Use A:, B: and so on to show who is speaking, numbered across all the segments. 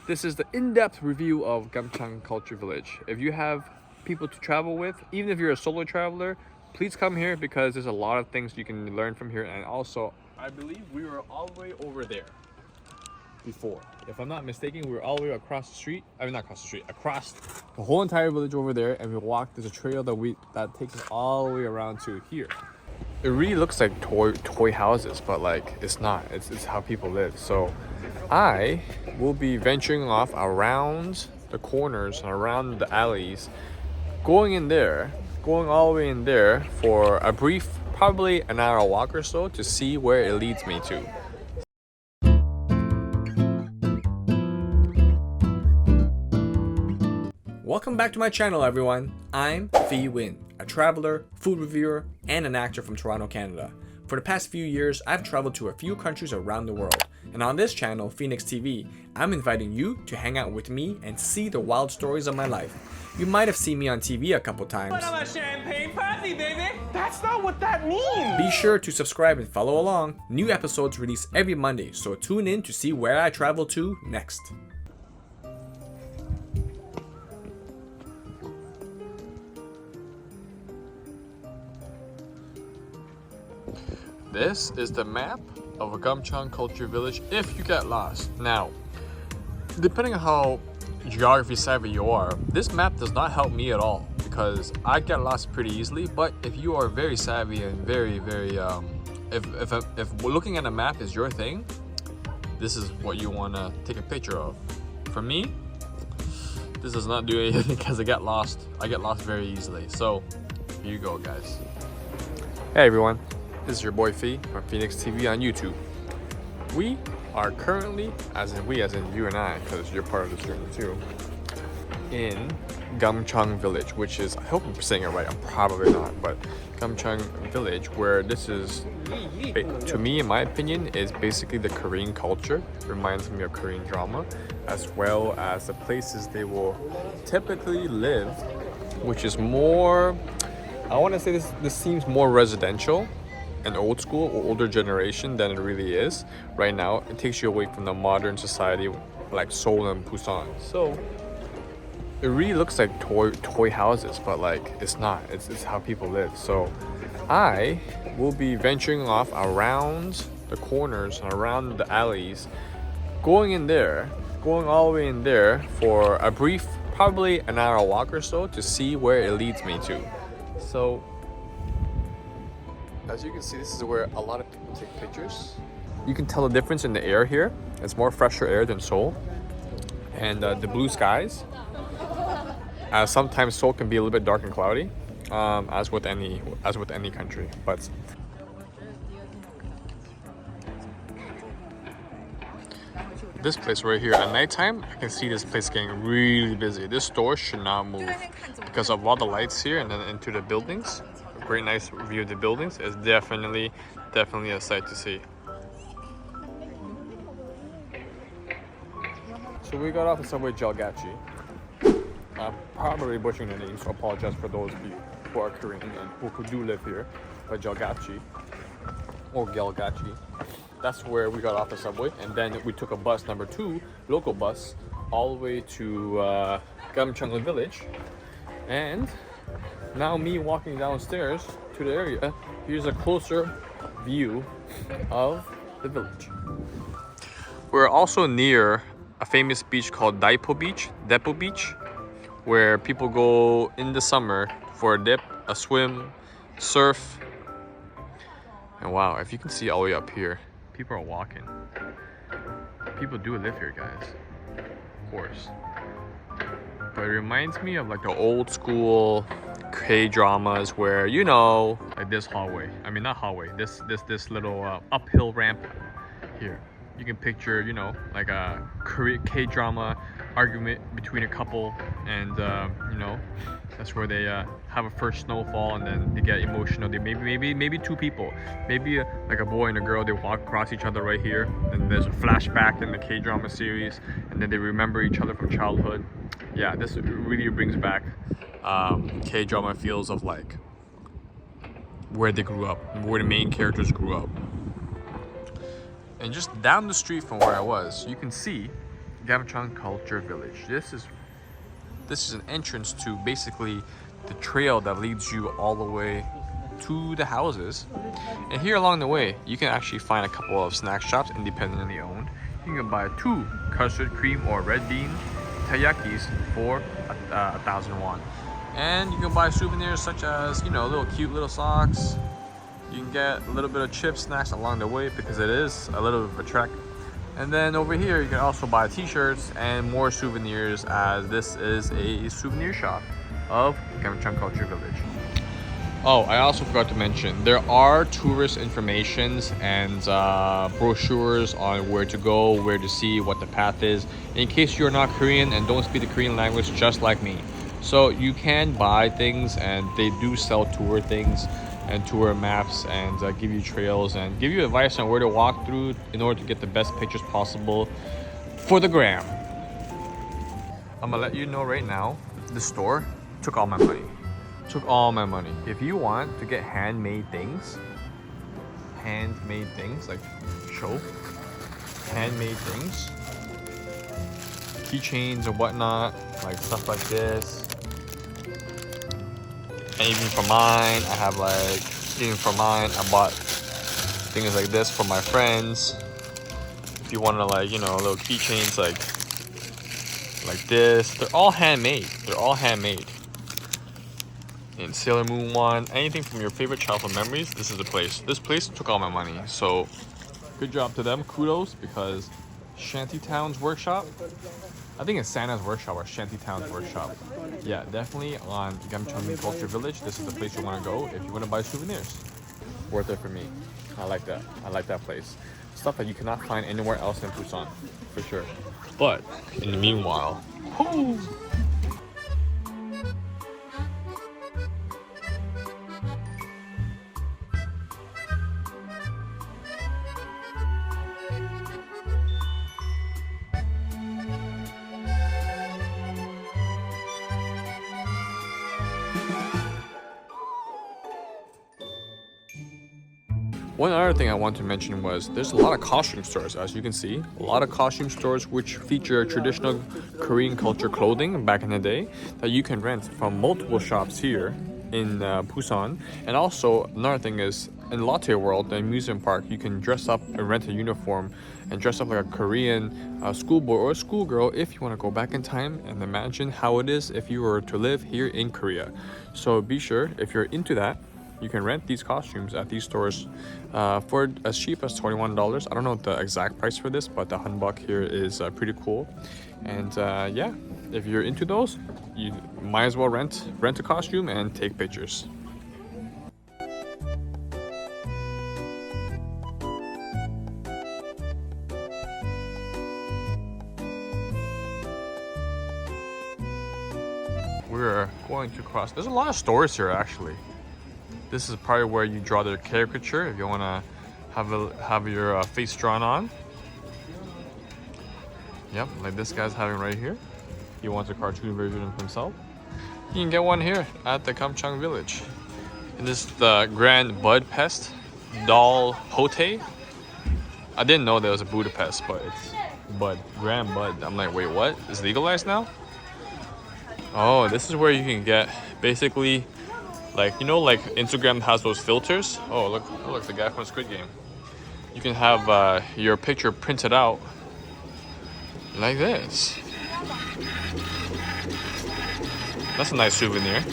A: This is the in-depth review of Gamchang Culture Village. If you have people to travel with, even if you're a solo traveler, please come here because there's a lot of things you can learn from here. And also, I believe we were all the way over there before. If I'm not mistaken, we were all the way across the street. I mean, not across the street, across the whole entire village over there, and we walked. There's a trail that takes us all the way around to here. It really looks like toy houses, but like it's not. It's how people live. So I will be venturing off around the corners and around the alleys, going all the way in there for a brief, probably an hour walk or so to see where it leads me to. Welcome back to my channel, everyone. I'm Phi Win, a traveler, food reviewer, and an actor from Toronto, Canada. For the past few years, I've traveled to a few countries around the world. And on this channel, Phoenix TV, I'm inviting you to hang out with me and see the wild stories of my life. You might have seen me on TV a couple times.
B: But I'm a champagne party, baby! That's not what that means!
A: Be sure to subscribe and follow along. New episodes release every Monday, so tune in to see where I travel to next. This is the map of a Gamchang Culture Village if you get lost. Now, depending on how geography savvy you are, this map does not help me at all because I get lost pretty easily. But if you are very savvy and very if looking at a map is your thing, this is what you want to take a picture of. For me, this does not do anything because I get lost very easily. So here you go, guys. Hey everyone, this is your boy Phi from Phoenix TV on YouTube. We are currently, as in you and I, because you're part of this journey too, in Gamchang Village, which is, I hope I'm saying it right, I'm probably not, but Gamchang Village, where this is, to me, in my opinion, is basically the Korean culture. Reminds me of Korean drama, as well as the places they will typically live, which is more, I want to say this seems more residential and old school or older generation than it really is right now. It takes you away from the modern society like Seoul and Busan. So it really looks like toy houses, but like it's not. It's how people live. So I will be venturing off around the corners and around the alleys, going all the way in there for a brief, probably an hour walk or so to see where it leads me to. So as you can see, this is where a lot of people take pictures. You can tell the difference in the air here. It's more fresher air than Seoul. And the blue skies. Sometimes Seoul can be a little bit dark and cloudy, as with any country. But this place right here, at nighttime, I can see this place getting really busy. This store should not move because of all the lights here and then into the buildings. Great nice view of the buildings is definitely a sight to see. So we got off the subway Jalgachi. I'm probably butchering the name, so I apologize for those who are Korean and who do live here. But Jalgachi or Galgachi, that's where we got off the subway, and then we took a bus, number 2, local bus, all the way to Gamchang Village. And now me walking downstairs to the area. Here's a closer view of the village. We're also near a famous beach called Depo Beach, where people go in the summer for a dip, a swim, surf. And wow, if you can see all the way up here, people are walking. People do live here, guys, of course. But it reminds me of like the old school K-dramas where, you know, like this hallway. I mean, not hallway. This little uphill ramp here. You can picture, you know, like a K-drama argument between a couple, and you know, that's where they have a first snowfall, and then they get emotional. They maybe two people, maybe like a boy and a girl. They walk across each other right here, and there's a flashback in the K-drama series, and then they remember each other from childhood. Yeah, this really brings back K-drama feels of like where they grew up, where the main characters grew up. And just down the street from where I was, you can see Gamcheon Culture Village. This is an entrance to basically the trail that leads you all the way to the houses. And here along the way, you can actually find a couple of snack shops independently owned. You can buy 2 custard cream or red bean taiyakis for 1,000 won. And you can buy souvenirs such as, you know, little cute little socks. You can get a little bit of chips, snacks along the way because it is a little bit of a trek. And then over here, you can also buy t-shirts and more souvenirs, as this is a souvenir shop of Gamcheon Culture Village. Oh, I also forgot to mention, there are tourist informations and brochures on where to go, where to see, what the path is, in case you're not Korean and don't speak the Korean language just like me. So you can buy things, and they do sell tour things and tour maps, and give you trails and give you advice on where to walk through in order to get the best pictures possible for the gram. I'm gonna let you know right now, the store took all my money. Took all my money. If you want to get handmade things like show, handmade things, keychains and whatnot, like stuff like this. And even for mine, I have I bought things like this for my friends. If you want to, like, you know, little keychains like this, they're all handmade. In Sailor Moon one, anything from your favorite childhood memories, this is the place. This place took all my money, so good job to them. Kudos, because Shantytown's Workshop, I think it's Santa's Workshop or Shantytown's Workshop. Yeah, definitely on Gamcheon Culture Village. This is the place you want to go if you want to buy souvenirs. Worth it for me. I like that. I like that place. Stuff that you cannot find anywhere else in Busan, for sure. But in the meanwhile, whoo! One other thing I want to mention was there's a lot of costume stores, as you can see. A lot of costume stores which feature traditional Korean culture clothing back in the day that you can rent from multiple shops here in Busan. And also another thing is, in Lotte World, the amusement park, you can dress up and rent a uniform and dress up like a Korean schoolboy or a schoolgirl if you want to go back in time and imagine how it is if you were to live here in Korea. So be sure, if you're into that, you can rent these costumes at these stores for as cheap as $21. I don't know the exact price for this, but the hanbok here is pretty cool. And yeah, if you're into those, you might as well rent a costume and take pictures. We're going to cross. There's a lot of stores here actually. This is probably where you draw their caricature if you want to have your face drawn on. Yep, like this guy's having right here. He wants a cartoon version of himself. You can get one here at the Gamcheon Village. And this is the Grand Budapest Doll Hote. I didn't know there was a Budapest, but it's Bud, Grand Bud. I'm like, wait, what? It's legalized now? Oh, this is where you can get basically, like, you know, like Instagram has those filters. Oh, look, the guy from Squid Game. You can have your picture printed out like this. That's a nice souvenir.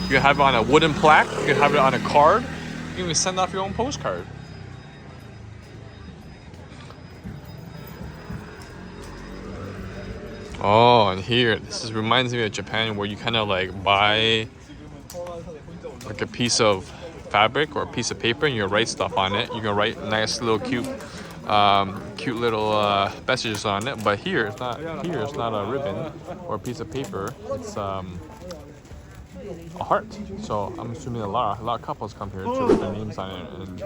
A: You can have it on a wooden plaque. You can have it on a card. You can even send off your own postcard. Oh, and here, this reminds me of Japan, where you kind of like buy like a piece of fabric or a piece of paper and you write stuff on it. You can write nice little cute little messages on it. But here it's not a ribbon or a piece of paper. It's a heart. So I'm assuming a lot of couples come here to write their names on it and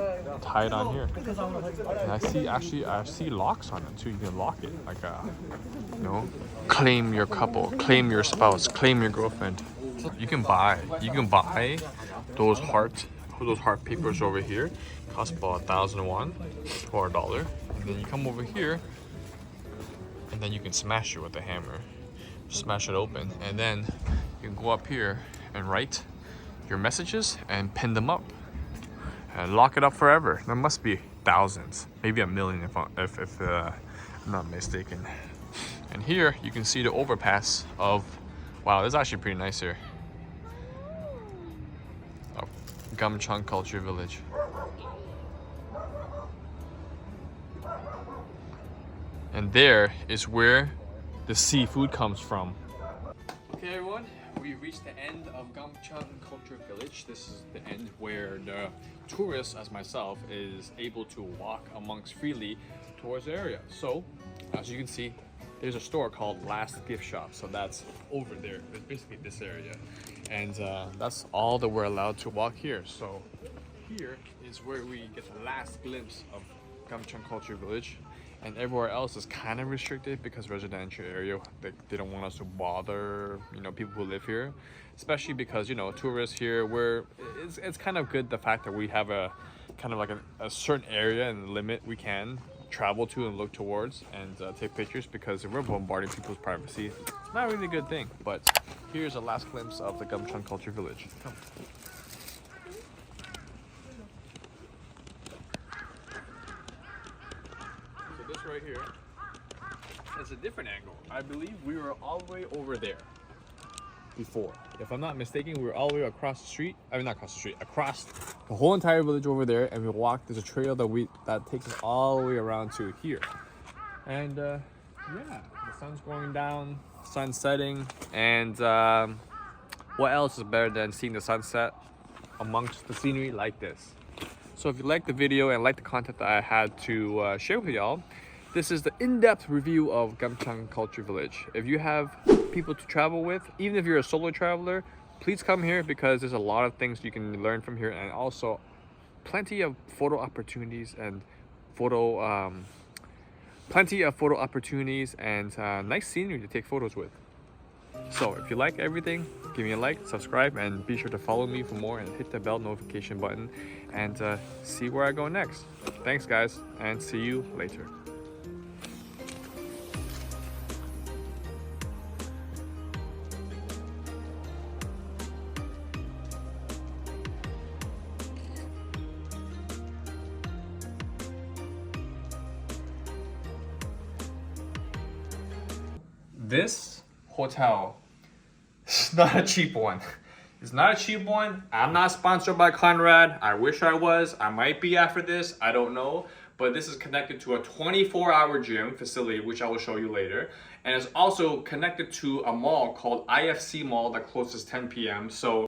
A: tie it on here. And I see locks on it too. You can lock it like you know, claim your couple, claim your spouse, claim your girlfriend. You can buy those heart papers over here. Cost about 1,000 won or $1. And then you come over here and then you can smash it with a hammer. Smash it open, and then you can go up here and write your messages and pin them up and lock it up forever. There must be thousands, maybe a million if I'm not mistaken. And here you can see the overpass of, wow, this is actually pretty nice here, of Gamcheon Culture Village. And there is where the seafood comes from. Okay everyone, we reached the end of Gamcheon Culture Village. This is the end where the tourist, as myself, is able to walk amongst freely towards the area. So, as you can see, there's a store called Last Gift Shop. So that's over there. It's basically this area. And that's all that we're allowed to walk here. So here is where we get the last glimpse of Gamcheon Culture Village. And everywhere else is kind of restricted because residential area, they don't want us to bother, you know, people who live here, especially because, you know, tourists here, it's kind of good the fact that we have a kind of like a certain area and limit we can travel to and look towards and take pictures, because if we're bombarding people's privacy, it's not really a good thing. But here's a last glimpse of the Gamcheon Culture Village. Come. Right here is a different angle. I believe we were all the way over there before. If I'm not mistaken, we were all the way across the street. I mean, not across the street, across the whole entire village over there, and we walked. There's a trail that takes us all the way around to here. And yeah, the sun's going down, sun's setting, and what else is better than seeing the sunset amongst the scenery like this? So if you like the video and like the content that I had to share with y'all, this is the in-depth review of Gamcheon Culture Village. If you have people to travel with, even if you're a solo traveler, please come here because there's a lot of things you can learn from here, and also plenty of photo opportunities and nice scenery to take photos with. So if you like everything, give me a like, subscribe, and be sure to follow me for more and hit the bell notification button and see where I go next. Thanks guys, and see you later. This hotel is not a cheap one. It's not a cheap one. I'm not sponsored by Conrad. I wish I was. I might be after this. I don't know. But this is connected to a 24-hour gym facility, which I will show you later. And it's also connected to a mall called IFC Mall that closes 10 p.m. So